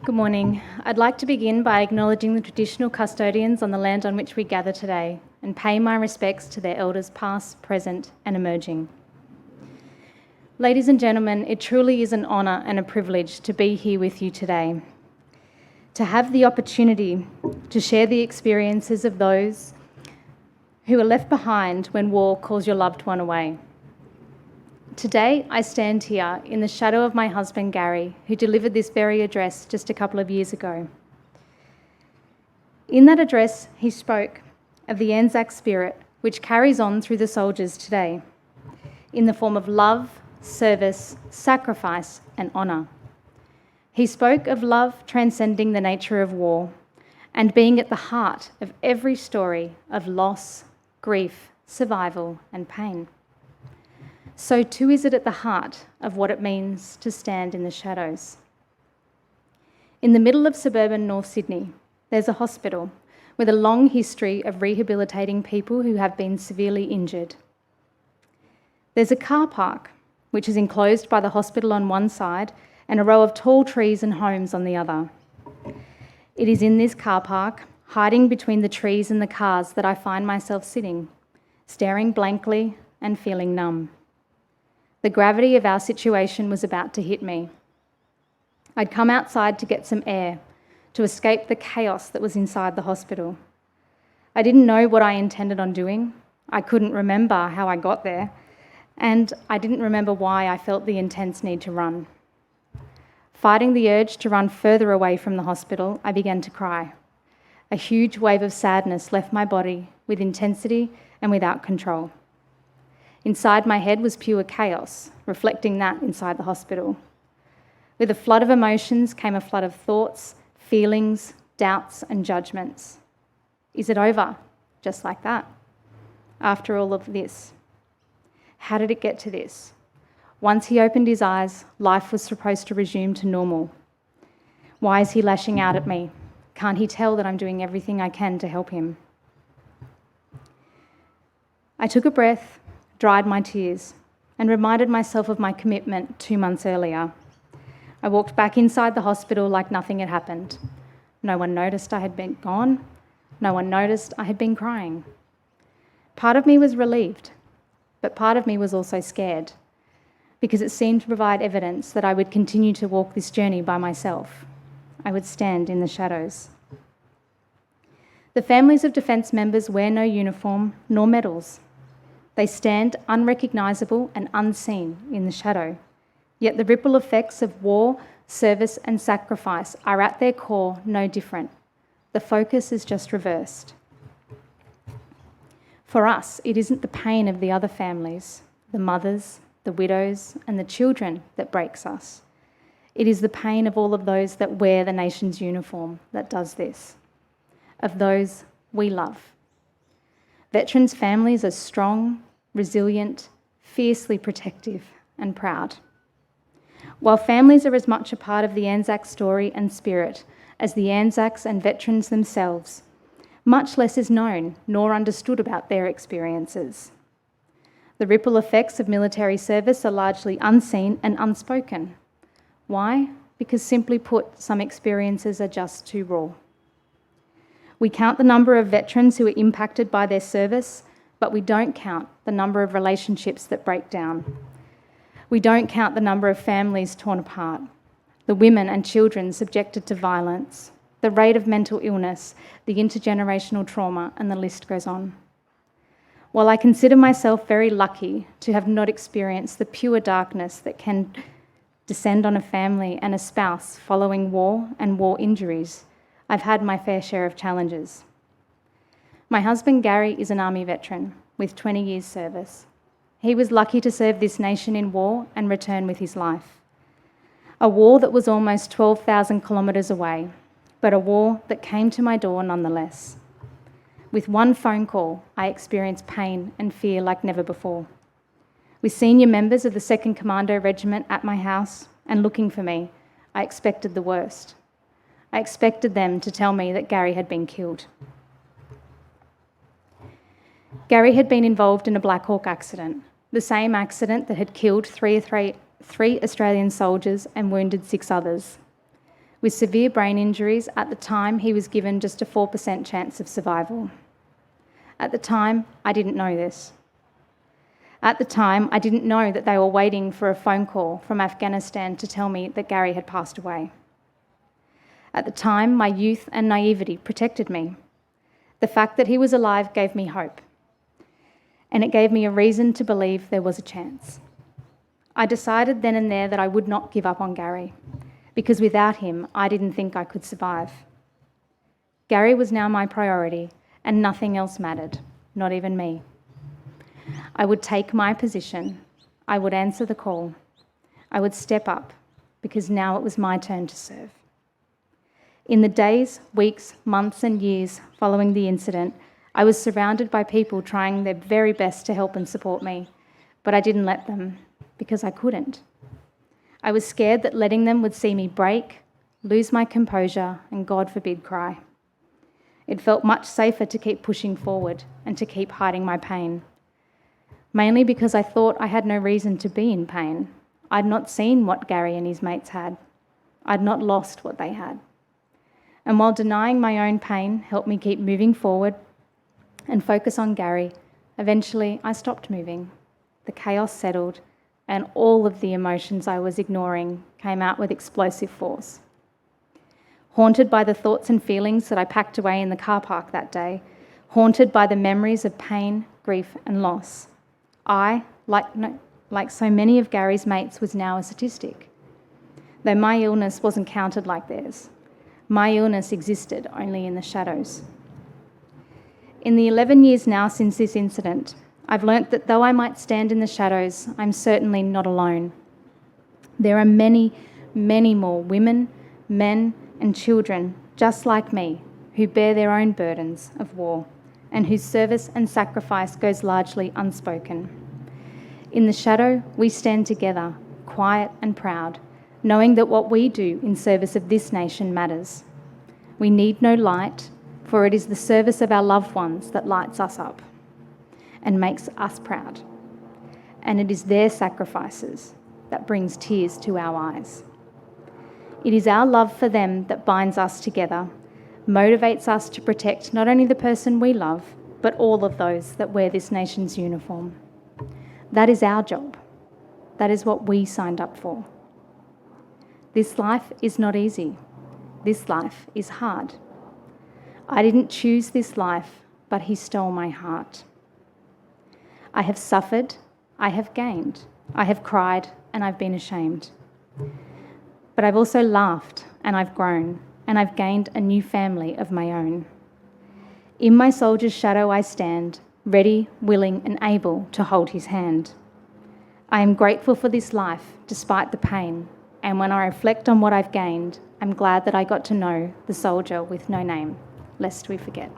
Good morning. I'd like to begin by acknowledging the traditional custodians on the land on which we gather today and pay my respects to their elders past, present and emerging. Ladies and gentlemen, it truly is an honour and a privilege to be here with you today, to have the opportunity to share the experiences of those who are left behind when war calls your loved one away. Today, I stand here in the shadow of my husband, Gary, who delivered this very address just a couple of years ago. In that address, he spoke of the ANZAC spirit, which carries on through the soldiers today, in the form of love, service, sacrifice, and honour. He spoke of love transcending the nature of war and being at the heart of every story of loss, grief, survival, and pain. So too is it at the heart of what it means to stand in the shadows. In the middle of suburban North Sydney, there's a hospital with a long history of rehabilitating people who have been severely injured. There's a car park, which is enclosed by the hospital on one side and a row of tall trees and homes on the other. It is in this car park, hiding between the trees and the cars, that I find myself sitting, staring blankly and feeling numb. The gravity of our situation was about to hit me. I'd come outside to get some air, to escape the chaos that was inside the hospital. I didn't know what I intended on doing. I couldn't remember how I got there, and I didn't remember why I felt the intense need to run. Fighting the urge to run further away from the hospital, I began to cry. A huge wave of sadness left my body with intensity and without control. Inside my head was pure chaos, reflecting that inside the hospital. With a flood of emotions came a flood of thoughts, feelings, doubts, and judgments. Is it over? Just like that? After all of this? How did it get to this? Once he opened his eyes, life was supposed to resume to normal. Why is he lashing out at me? Can't he tell that I'm doing everything I can to help him? I took a breath, dried my tears, and reminded myself of my commitment 2 months earlier. I walked back inside the hospital like nothing had happened. No one noticed I had been gone. No one noticed I had been crying. Part of me was relieved, but part of me was also scared, because it seemed to provide evidence that I would continue to walk this journey by myself. I would stand in the shadows. The families of Defence members wear no uniform nor medals. They stand unrecognisable and unseen in the shadow, yet the ripple effects of war, service and sacrifice are at their core no different. The focus is just reversed. For us, it isn't the pain of the other families, the mothers, the widows and the children that breaks us. It is the pain of all of those that wear the nation's uniform that does this, of those we love. Veterans' families are strong, resilient, fiercely protective and proud. While families are as much a part of the ANZAC story and spirit as the ANZACs and veterans themselves, much less is known nor understood about their experiences. The ripple effects of military service are largely unseen and unspoken. Why? Because simply put, some experiences are just too raw. We count the number of veterans who are impacted by their service, but we don't count the number of relationships that break down. We don't count the number of families torn apart, the women and children subjected to violence, the rate of mental illness, the intergenerational trauma, and the list goes on. While I consider myself very lucky to have not experienced the pure darkness that can descend on a family and a spouse following war and war injuries, I've had my fair share of challenges. My husband Gary is an Army veteran with 20 years service. He was lucky to serve this nation in war and return with his life. A war that was almost 12,000 kilometres away, but a war that came to my door nonetheless. With one phone call, I experienced pain and fear like never before. With senior members of the 2nd Commando Regiment at my house and looking for me, I expected the worst. I expected them to tell me that Gary had been killed. Gary had been involved in a Black Hawk accident, the same accident that had killed three Australian soldiers and wounded 6 others. With severe brain injuries, at the time he was given just a 4% chance of survival. At the time, I didn't know this. At the time, I didn't know that they were waiting for a phone call from Afghanistan to tell me that Gary had passed away. At the time, my youth and naivety protected me. The fact that he was alive gave me hope, and it gave me a reason to believe there was a chance. I decided then and there that I would not give up on Gary, because without him, I didn't think I could survive. Gary was now my priority, and nothing else mattered, not even me. I would take my position. I would answer the call. I would step up, because now it was my turn to serve. In the days, weeks, months, and years following the incident, I was surrounded by people trying their very best to help and support me, but I didn't let them, because I couldn't. I was scared that letting them would see me break, lose my composure, and God forbid, cry. It felt much safer to keep pushing forward and to keep hiding my pain, mainly because I thought I had no reason to be in pain. I'd not seen what Gary and his mates had. I'd not lost what they had. And while denying my own pain helped me keep moving forward and focus on Gary, eventually I stopped moving. The chaos settled, and all of the emotions I was ignoring came out with explosive force. Haunted by the thoughts and feelings that I packed away in the car park that day, haunted by the memories of pain, grief, and loss, I, like so many of Gary's mates, was now a statistic. Though my illness wasn't counted like theirs, my illness existed only in the shadows. In the 11 years now since this incident, I've learnt that though I might stand in the shadows, I'm certainly not alone. There are many, many more women, men, and children just like me who bear their own burdens of war and whose service and sacrifice goes largely unspoken. In the shadow, we stand together, quiet and proud, knowing that what we do in service of this nation matters. We need no light, for it is the service of our loved ones that lights us up and makes us proud. And it is their sacrifices that brings tears to our eyes. It is our love for them that binds us together, motivates us to protect not only the person we love, but all of those that wear this nation's uniform. That is our job. That is what we signed up for. This life is not easy. This life is hard. I didn't choose this life, but he stole my heart. I have suffered, I have gained, I have cried, and I've been ashamed. But I've also laughed, and I've grown, and I've gained a new family of my own. In my soldier's shadow I stand, ready, willing, and able to hold his hand. I am grateful for this life, despite the pain, and when I reflect on what I've gained, I'm glad that I got to know the soldier with no name, lest we forget.